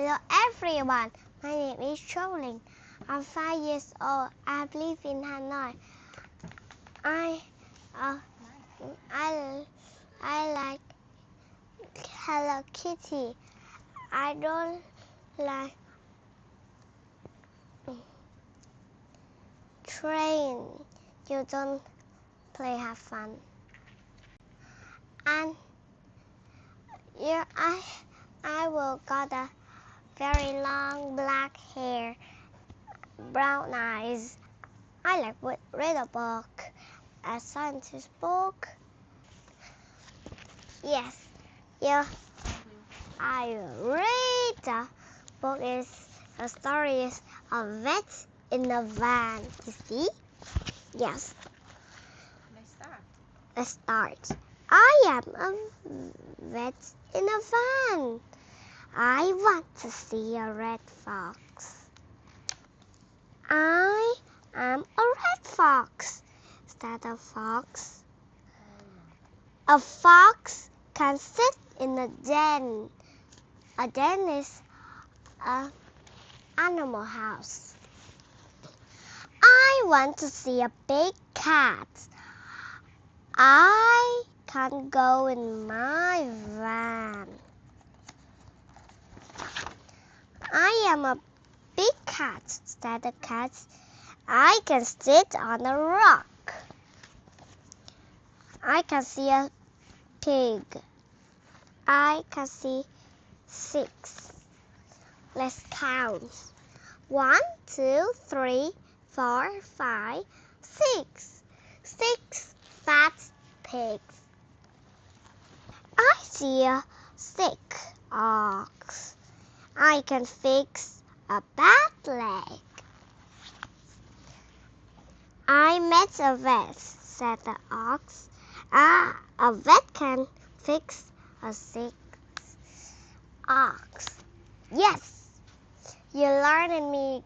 Hello everyone, my name is Jolin. I'm 5 years old. I live in Hanoi. I like Hello Kitty. I don't like train. You don't play have fun. And yeah, I will got a very long black hair, brown eyes. I like read a book, a scientist book. Yes, yeah. I read the book is the story is a vet in a van. You see? Yes. Let's start. I am a vet in a van. I want to see a red fox. I am a red fox. Is that a fox? A fox can sit in a den. A den is an animal house. I want to see a big cat. I can go in my van. I am a big cat, said the cat. I can sit on a rock. I can see a pig. I can see 6. Let's count. 1, 2, 3, 4, 5, 6. 6 fat pigs. I see a sick ox. I can fix a bad leg. I met a vet, said the ox. A vet can fix a sick ox. Yes, you learned me.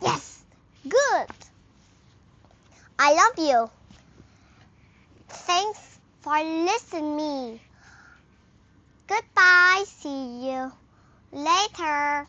Yes, good. I love you. Thanks for listening me. Goodbye. See you later.